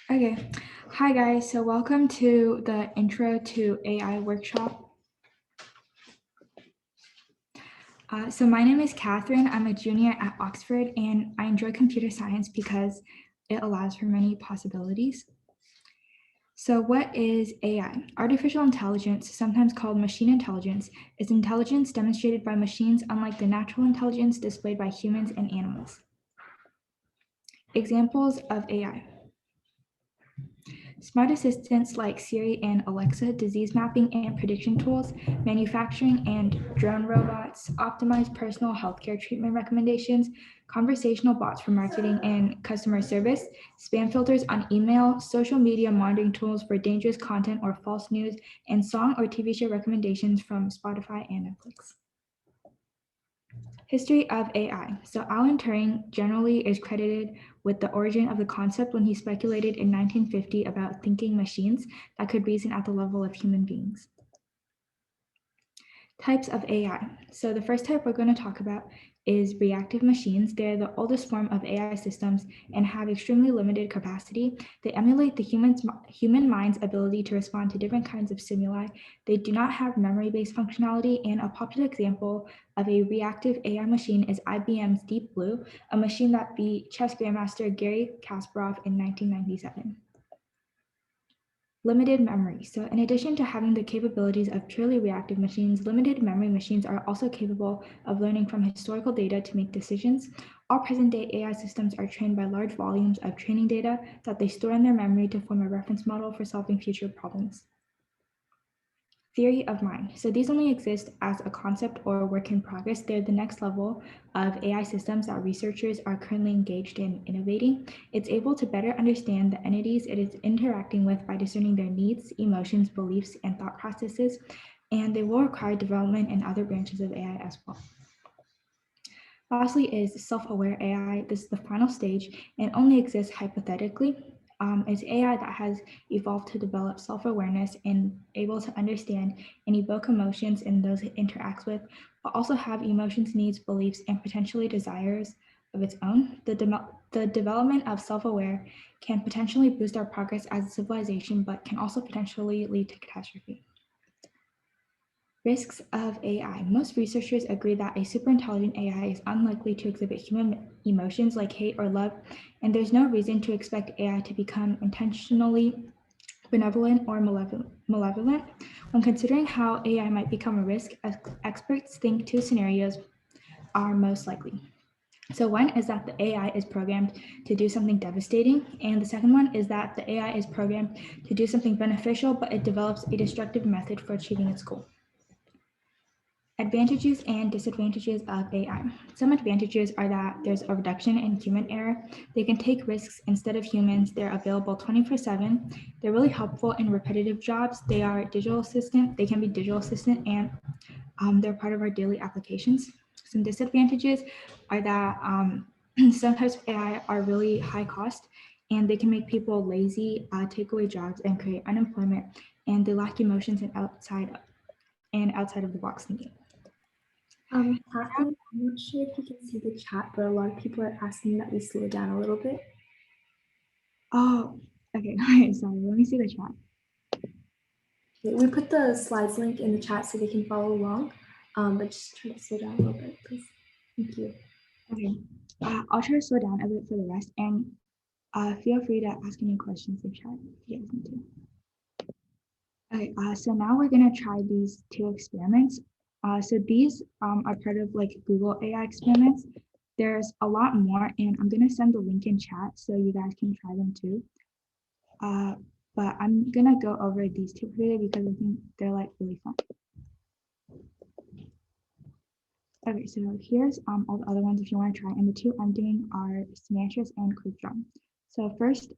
Okay. Hi guys, so welcome to the Intro to AI workshop. So my name is Catherine. I'm a junior at Oxford and I enjoy computer science because it allows for many possibilities. So what is AI? Artificial intelligence, sometimes called machine intelligence, is intelligence demonstrated by machines unlike the natural intelligence displayed by humans and animals. Examples of AI. Smart assistants like Siri and Alexa, disease mapping and prediction tools, manufacturing and drone robots, optimized personal healthcare treatment recommendations, conversational bots for marketing and customer service, spam filters on email, social media monitoring tools for dangerous content or false news, and song or TV show recommendations from Spotify and Netflix. History of AI. So Alan Turing generally is credited with the origin of the concept when he speculated in 1950 about thinking machines that could reason at the level of human beings. Types of AI. So the first type we're going to talk about is reactive machines. They're the oldest form of AI systems and have extremely limited capacity. They emulate the human mind's ability to respond to different kinds of stimuli. They do not have memory-based functionality, and a popular example of a reactive AI machine is IBM's Deep Blue, a machine that beat chess grandmaster Garry Kasparov in 1997. Limited memory. So in addition to having the capabilities of purely reactive machines, limited memory machines are also capable of learning from historical data to make decisions. All present-day AI systems are trained by large volumes of training data that they store in their memory to form a reference model for solving future problems. Theory of mind. So these only exist as a concept or a work in progress. They're the next level of AI systems that researchers are currently engaged in innovating. It's able to better understand the entities it is interacting with by discerning their needs, emotions, beliefs, and thought processes, and they will require development in other branches of AI as well. Lastly is self-aware AI. This is the final stage and only exists hypothetically. It's AI that has evolved to develop self-awareness and able to understand and evoke emotions in those it interacts with, but also have emotions, needs, beliefs, and potentially desires of its own. The development of self-aware can potentially boost our progress as a civilization, but can also potentially lead to catastrophe. Risks of AI. Most researchers agree that a superintelligent AI is unlikely to exhibit human emotions like hate or love, and there's no reason to expect AI to become intentionally benevolent or malevolent. When considering how AI might become a risk, experts think two scenarios are most likely. So one is that the AI is programmed to do something devastating, and the second one is that the AI is programmed to do something beneficial, but it develops a destructive method for achieving its goal. Advantages and disadvantages of AI. Some advantages are that there's a reduction in human error. They can take risks instead of humans. They're available 24/7. They're really helpful in repetitive jobs. They are digital assistant. They can be digital assistant, and they're part of our daily applications. Some disadvantages are that some types of AI are really high cost, and they can make people lazy, take away jobs, and create unemployment. And they lack emotions and outside of the box thinking. Catherine, I'm not sure if you can see the chat, but a lot of people are asking that we slow down a little bit. Oh, okay. Sorry, let me see the chat. Okay, we put the slides link in the chat so they can follow along, but just try to slow down a little bit, please. Thank you. Okay, I'll try to slow down a bit for the rest, and feel free to ask any questions in chat if you guys need to. Okay, so now we're gonna try these two experiments. So these are part of like Google AI experiments. There's a lot more, and I'm gonna send the link in chat so you guys can try them too. But I'm gonna go over these two today because I think they're like really fun. Okay, so here's all the other ones if you want to try, and the two I'm doing are semantics and quick drum. So first,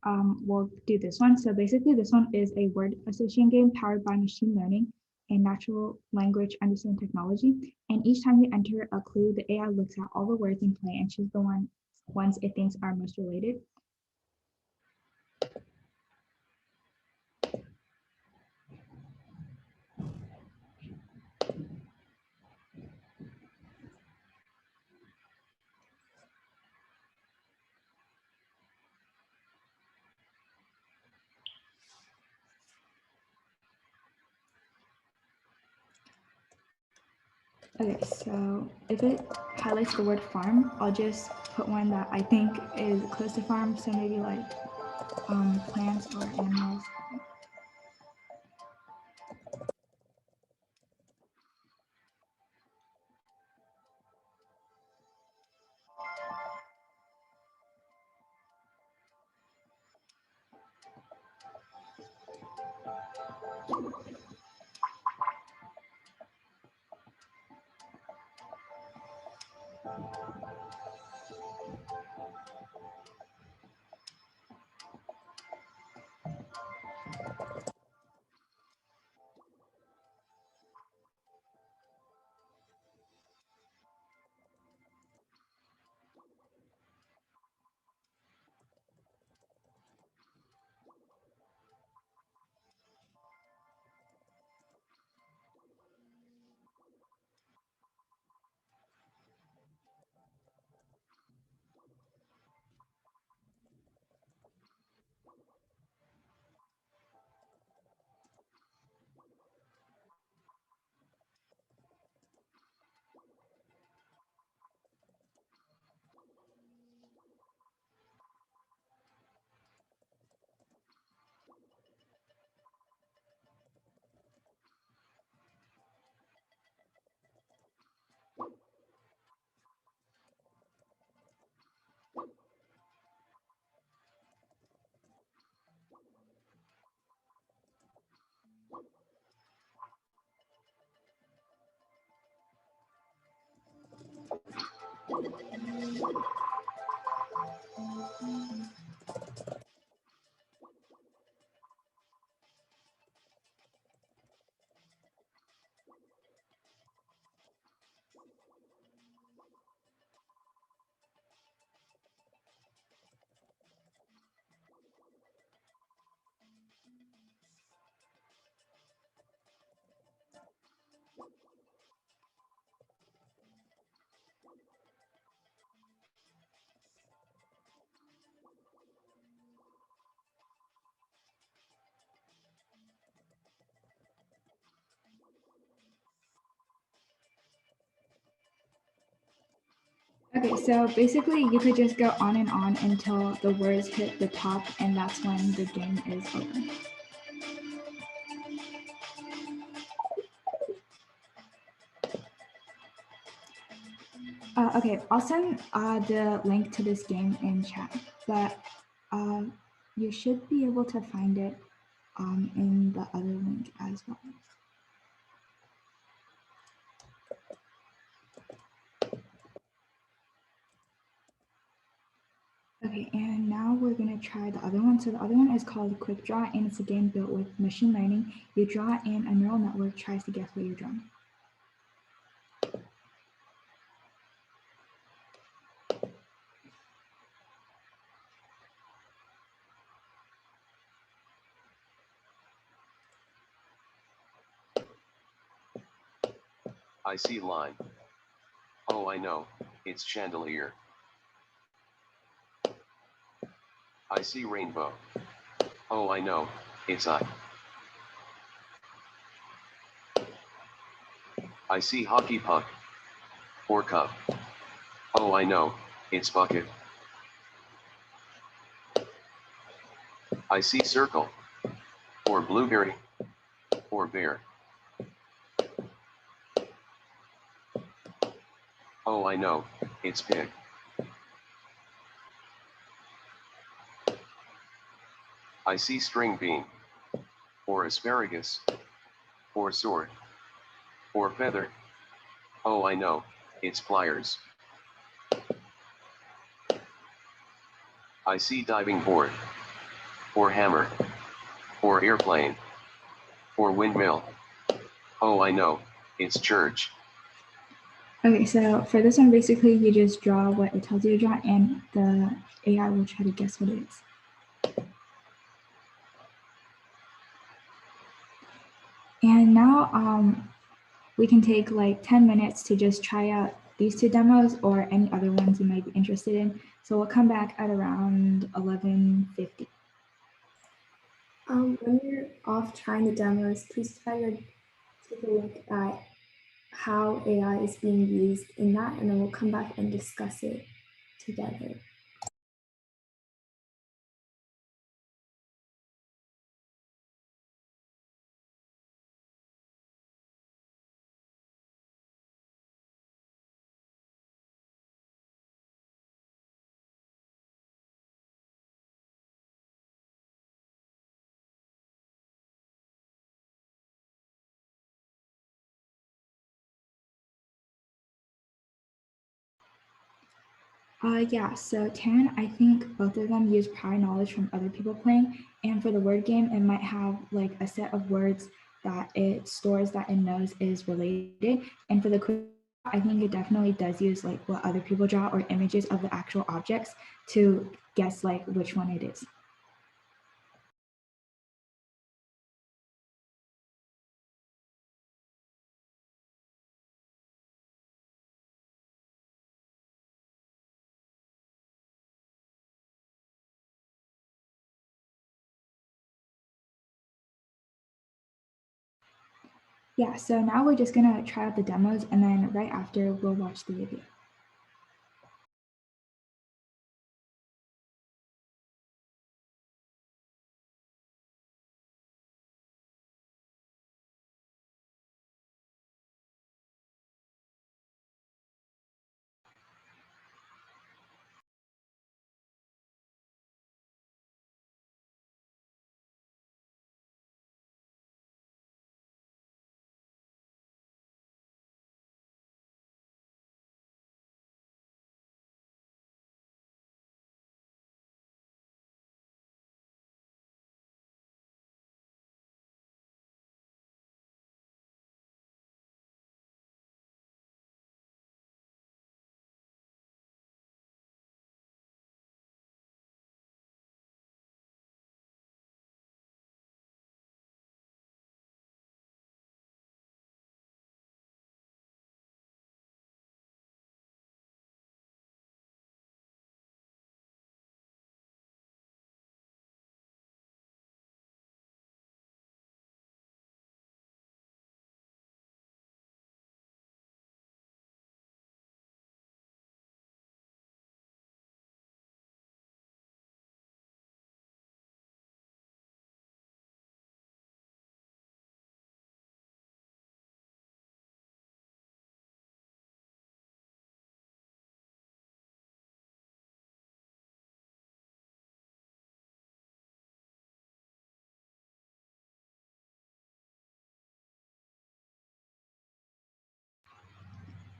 we'll do this one. So basically, this one is a word association game powered by machine learning and natural language understanding technology. And each time you enter a clue, the AI looks at all the words in play and chooses the ones it thinks are most related. Okay, so if it highlights the word farm, I'll just put one that I think is close to farm, so maybe like plants or animals. Okay, so basically you could just go on and on until the words hit the top, and that's when the game is over. Okay, I'll send the link to this game in chat, but you should be able to find it in the other link as well. Okay, and now we're gonna try the other one. So the other one is called Quick Draw, and it's a game built with machine learning. You draw, and a neural network tries to guess what you're drawing. I see line. Oh, I know, it's chandelier. I see rainbow. Oh, I know, it's eye. I see hockey puck. Or cup. Oh, I know, it's bucket. I see circle. Or blueberry. Or bear. Oh, I know, it's pig. I see string bean. Or asparagus. Or sword. Or feather. Oh, I know, it's pliers. I see diving board. Or hammer. Or airplane. Or windmill. Oh, I know, it's church. Okay, so for this one, basically you just draw what it tells you to draw, and the AI will try to guess what it is. And now we can take like 10 minutes to just try out these two demos or any other ones you might be interested in. So we'll come back at around 11:50. When you're off trying the demos, please try to take a look at how AI is being used in that, and then we'll come back and discuss it together. Yeah, so Taryn, I think both of them use prior knowledge from other people playing. And for the word game, it might have like a set of words that it stores that it knows is related. And for the quick draw, I think it definitely does use like what other people draw or images of the actual objects to guess like which one it is. Yeah, so now we're just gonna try out the demos and then right after we'll watch the video.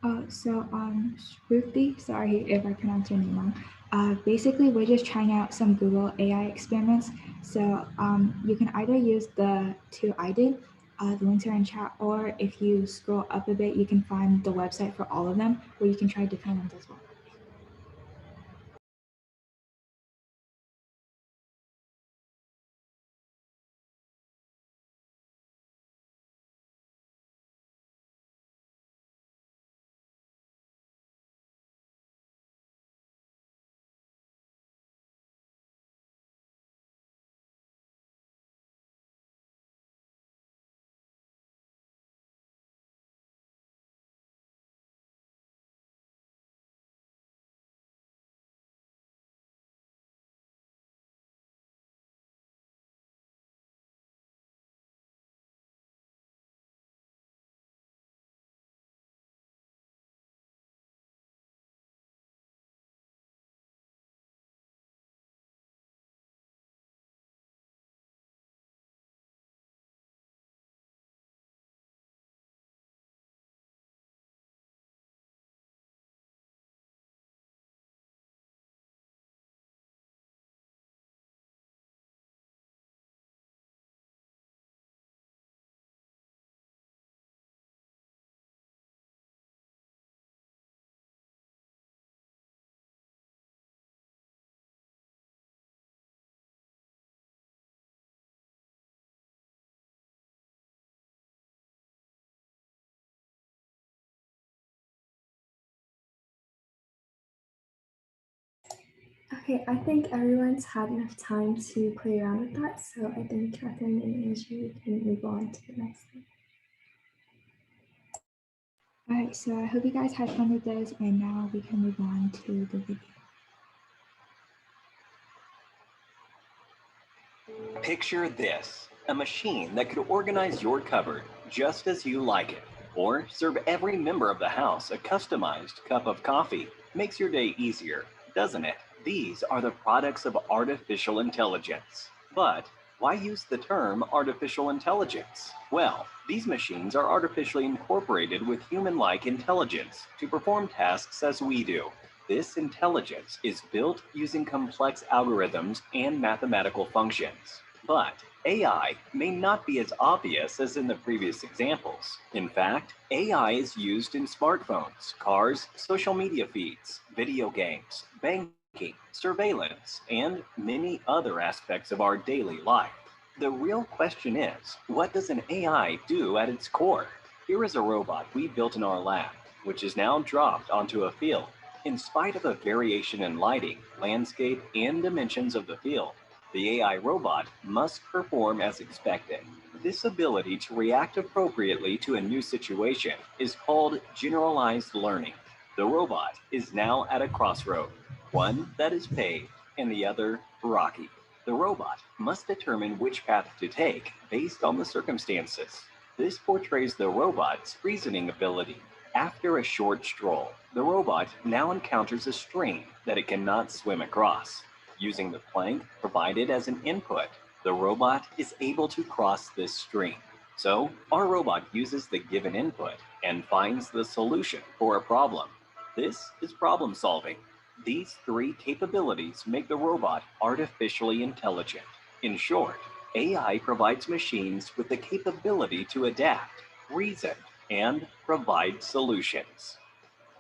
Shruti, sorry if I pronounce your name wrong. Basically, we're just trying out some Google AI experiments. So you can either use the two I did, the links are in chat, or if you scroll up a bit, you can find the website for all of them, where you can try different ones as well. Okay, I think everyone's had enough time to play around with that, so I think Catherine and Andrew can move on to the next thing. All right, so I hope you guys had fun with this, and now we can move on to the video. Picture this, a machine that could organize your cupboard just as you like it, or serve every member of the house a customized cup of coffee. Makes your day easier, doesn't it? These are the products of artificial intelligence. But why use the term artificial intelligence? Well, these machines are artificially incorporated with human-like intelligence to perform tasks as we do. This intelligence is built using complex algorithms and mathematical functions. But AI may not be as obvious as in the previous examples. In fact, AI is used in smartphones, cars, social media feeds, video games, banking, surveillance, and many other aspects of our daily life. The real question is, what does an AI do at its core? Here is a robot we built in our lab, which is now dropped onto a field. In spite of a variation in lighting, landscape, and dimensions of the field, the AI robot must perform as expected. This ability to react appropriately to a new situation is called generalized learning. The robot is now at a crossroad, one that is paved and the other rocky. The robot must determine which path to take based on the circumstances. This portrays the robot's reasoning ability. After a short stroll, the robot now encounters a stream that it cannot swim across. Using the plank provided as an input, the robot is able to cross this stream. So, our robot uses the given input and finds the solution for a problem. This is problem solving. These three capabilities make the robot artificially intelligent. In short, AI provides machines with the capability to adapt, reason, and provide solutions.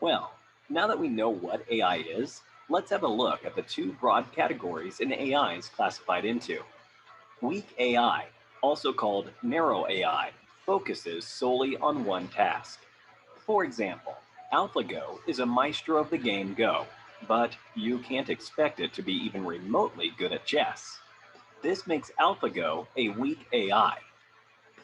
Well, now that we know what AI is, let's have a look at the two broad categories an AI is classified into. Weak AI, also called narrow AI, focuses solely on one task. For example, AlphaGo is a maestro of the game Go, but you can't expect it to be even remotely good at chess. This makes AlphaGo a weak AI.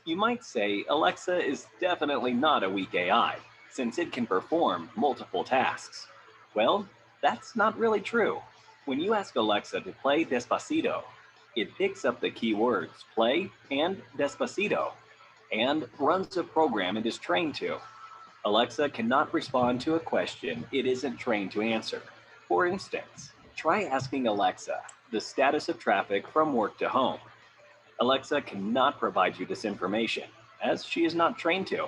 You might say Alexa is definitely not a weak AI, since it can perform multiple tasks. Well, that's not really true. When you ask Alexa to play Despacito, it picks up the keywords play and Despacito, and runs a program it is trained to. Alexa cannot respond to a question it isn't trained to answer. For instance, try asking Alexa the status of traffic from work to home. Alexa cannot provide you this information, as she is not trained to.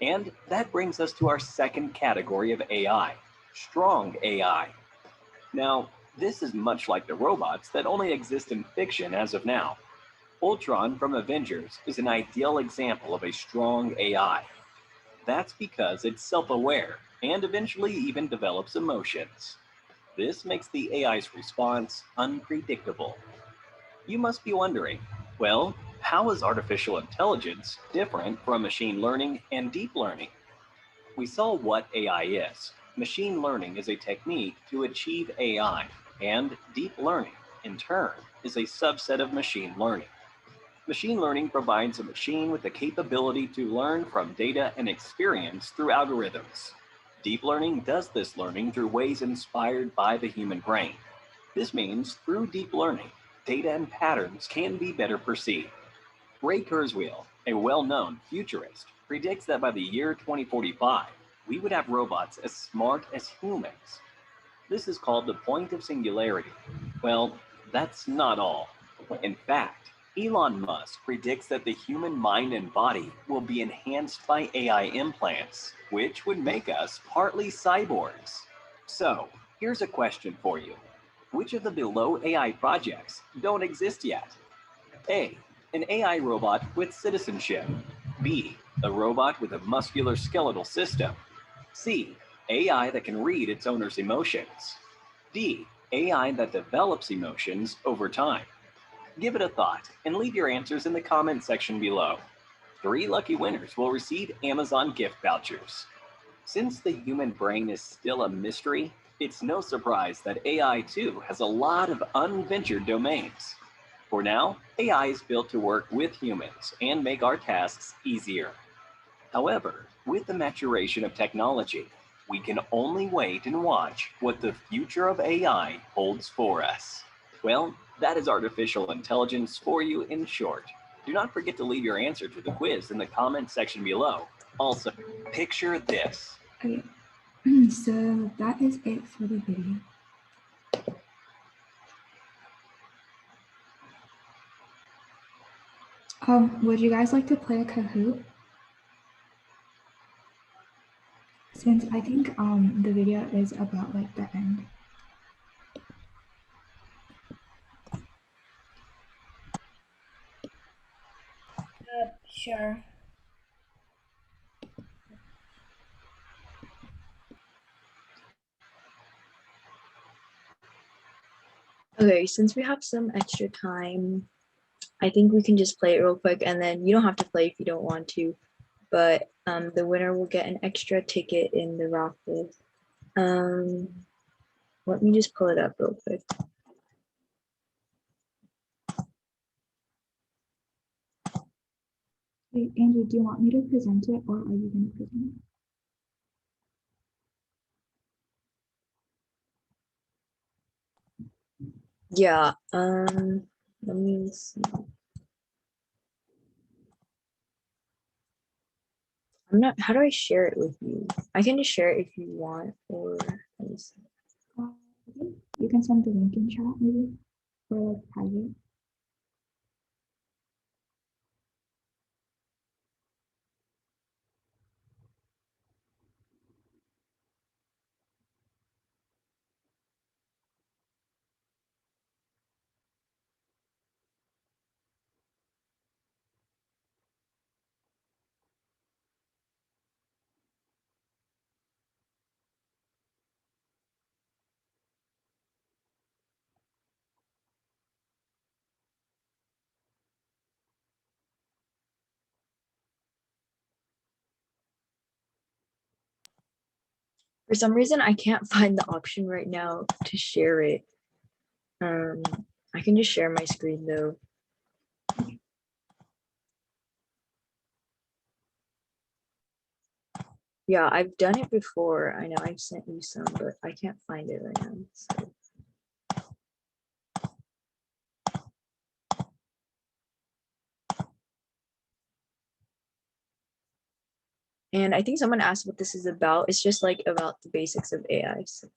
And that brings us to our second category of AI, strong AI. Now, this is much like the robots that only exist in fiction as of now. Ultron from Avengers is an ideal example of a strong AI. That's because it's self-aware and eventually even develops emotions. This makes the AI's response unpredictable. You must be wondering, well, how is artificial intelligence different from machine learning and deep learning? We saw what AI is. Machine learning is a technique to achieve AI, and deep learning, in turn, is a subset of machine learning. Machine learning provides a machine with the capability to learn from data and experience through algorithms. Deep learning does this learning through ways inspired by the human brain. This means through deep learning, data and patterns can be better perceived. Ray Kurzweil, a well-known futurist, predicts that by the year 2045, we would have robots as smart as humans. This is called the point of singularity. Well, that's not all. In fact, Elon Musk predicts that the human mind and body will be enhanced by AI implants, which would make us partly cyborgs. So, here's a question for you. Which of the below AI projects don't exist yet? A, an AI robot with citizenship. B, a robot with a muscular skeletal system. C, AI that can read its owner's emotions. D, AI that develops emotions over time. Give it a thought and leave your answers in the comment section below. 3 lucky winners will receive Amazon gift vouchers. Since the human brain is still a mystery, it's no surprise that AI too has a lot of unventured domains. For now, AI is built to work with humans and make our tasks easier. However, With the maturation of technology, we can only wait and watch what the future of AI holds for us. Well, that is artificial intelligence for you in short. Do not forget to leave your answer to the quiz in the comment section below. Also, picture this. Okay, so that is it for the video. Would you guys like to play a Kahoot? Since I think the video is about like the end. Sure. Okay, since we have some extra time, I think we can just play it real quick, and then you don't have to play if you don't want to, but the winner will get an extra ticket in the raffle. Let me just pull it up real quick. Wait, Andrew, do you want me to present it or are you going to present it? Yeah, let me see. I'm not, how do I share it with you? I can just share it if you want, or let me see. You can send the link in chat maybe, or like private. For some reason, I can't find the option right now to share it. I can just share my screen though. Yeah, I've done it before. I know I've sent you some, but I can't find it right now. So. And I think someone asked what this is about. It's just like about the basics of AI. So.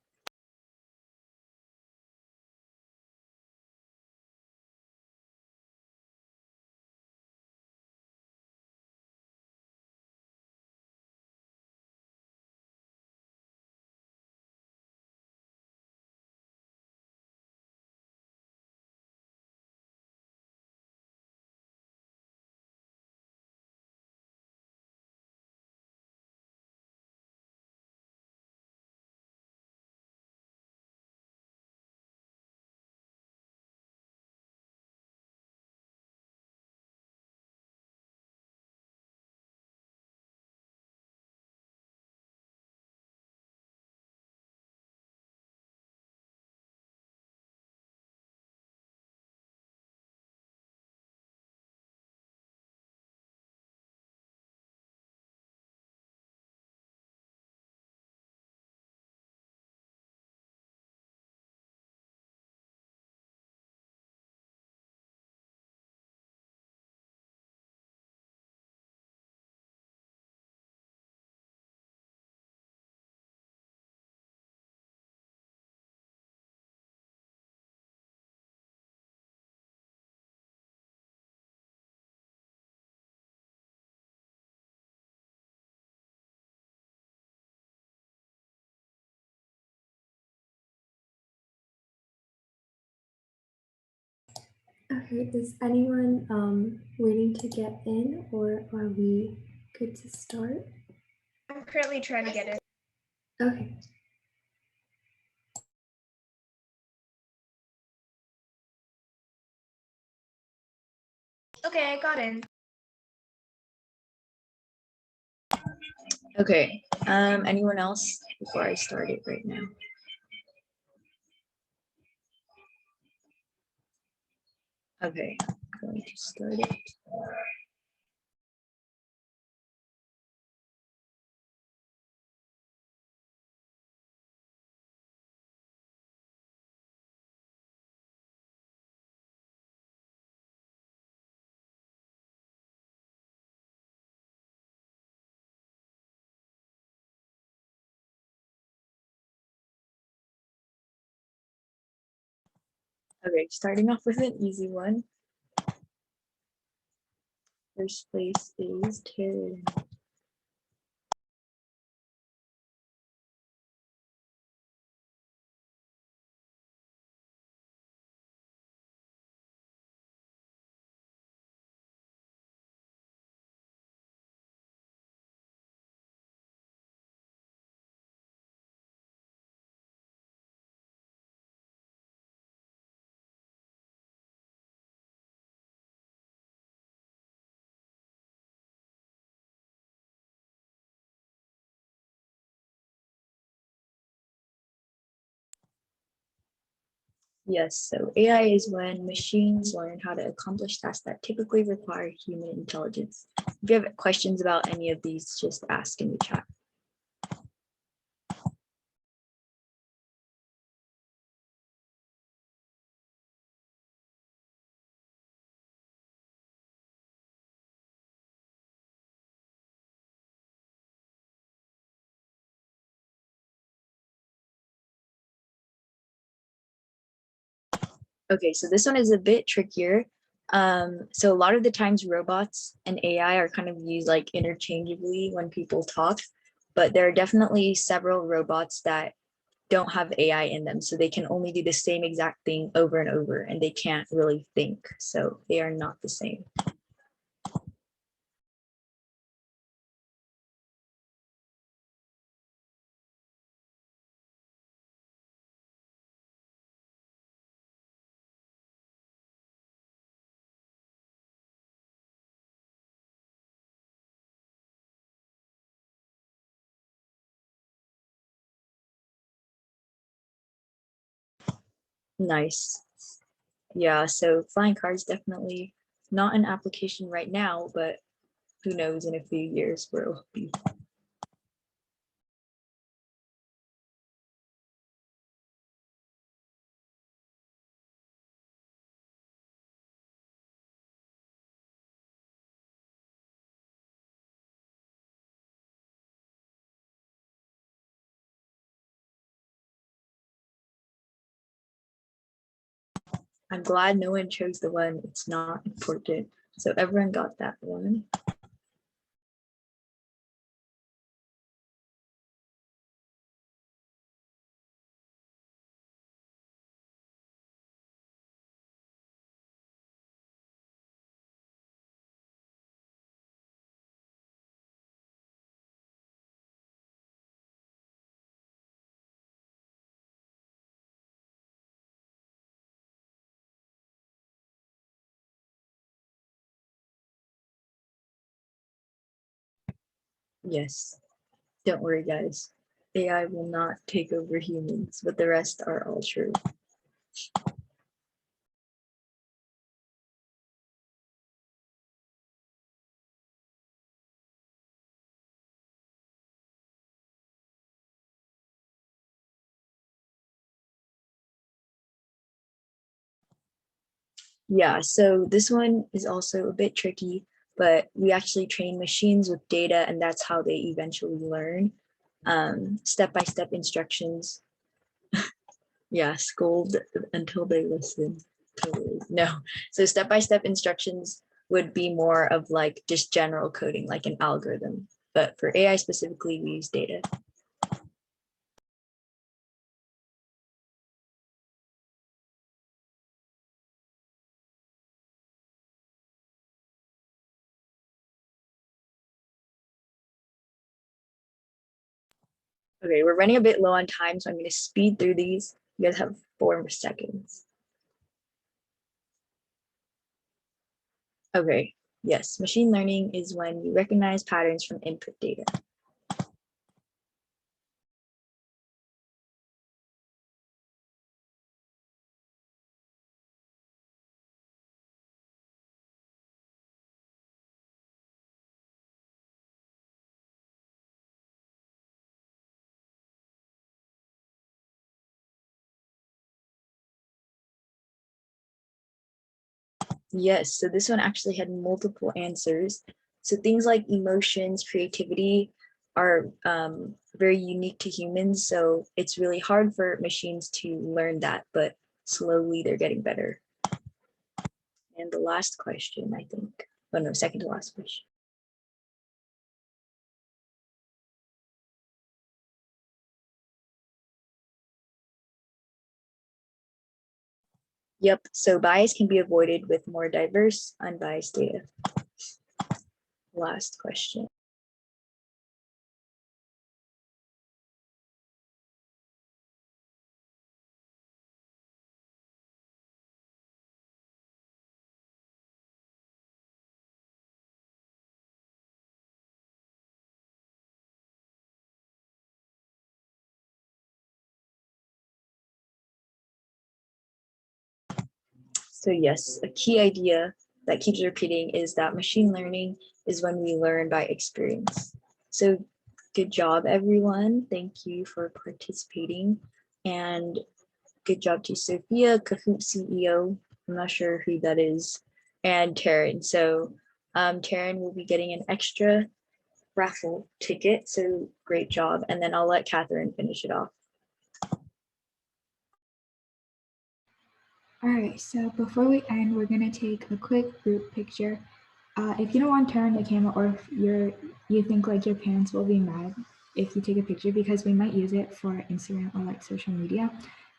Okay, is anyone waiting to get in, or are we good to start? I'm currently trying to get it. Okay. Okay, I got in. Okay. Anyone else before I start it right now? Okay, I'm going to start it. Okay, starting off with an easy one. First place is Taryn. Yes, so AI is when machines learn how to accomplish tasks that typically require human intelligence. If you have questions about any of these, just ask in the chat. Okay, so this one is a bit trickier. So a lot of the times robots and AI are kind of used like interchangeably when people talk, but there are definitely several robots that don't have AI in them. So they can only do the same exact thing over and over and they can't really think. So they are not the same. Nice. Yeah, so flying cars definitely not an application right now, but who knows in a few years where it will be. I'm glad no one chose the one it's not important. So everyone got that one. Yes, don't worry guys. AI will not take over humans, but the rest are all true. Yeah, so this one is also a bit tricky, but we actually train machines with data and that's how they eventually learn. Step-by-step instructions. Yeah, scold until they listen. Totally. No, so step-by-step instructions would be more of like just general coding, like an algorithm. But for AI specifically, we use data. Okay, we're running a bit low on time, so I'm going to speed through these. You guys have 4 more seconds. Okay, yes, machine learning is when you recognize patterns from input data. Yes, so this one actually had multiple answers. So things like emotions, creativity are very unique to humans. So it's really hard for machines to learn that, but slowly they're getting better. And the last question, I think, oh no, second to last question. Yep, so bias can be avoided with more diverse, unbiased data. Last question. So yes, a key idea that keeps repeating is that machine learning is when we learn by experience. So good job, everyone. Thank you for participating. And good job to Sophia, Kahoot CEO. I'm not sure who that is, and Taryn. So Taryn will be getting an extra raffle ticket. So great job. And then I'll let Catherine finish it off. All right, so before we end, we're gonna take a quick group picture. If you don't want to turn on the camera, or if you think like your parents will be mad if you take a picture because we might use it for Instagram or like social media,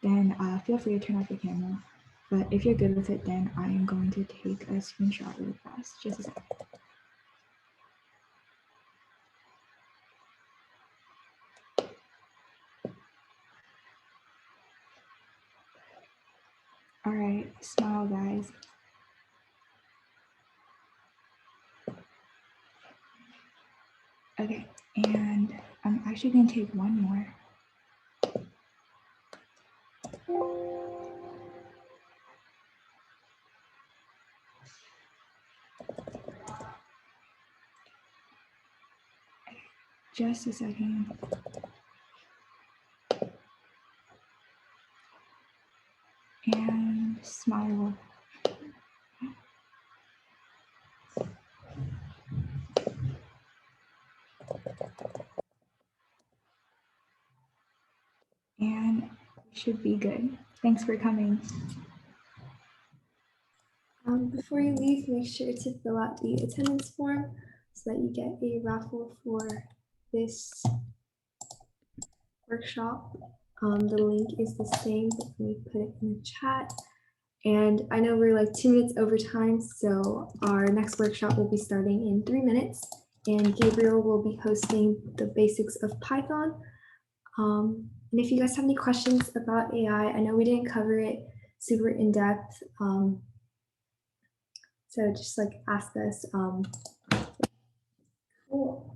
then feel free to turn off the camera. But if you're good with it, then I am going to take a screenshot really fast. Just a second. All right, smile, guys. Okay, and I'm actually going to take one more. Just a second. And smile. And we should be good. Thanks for coming. Before you leave, make sure to fill out the attendance form so that you get a raffle for this workshop. The link is the same, but let me put it in the chat. And I know we're like 2 minutes over time, so our next workshop will be starting in 3 minutes, and Gabriel will be hosting the basics of Python. And if you guys have any questions about AI, I know we didn't cover it super in depth, so just like ask us. Cool.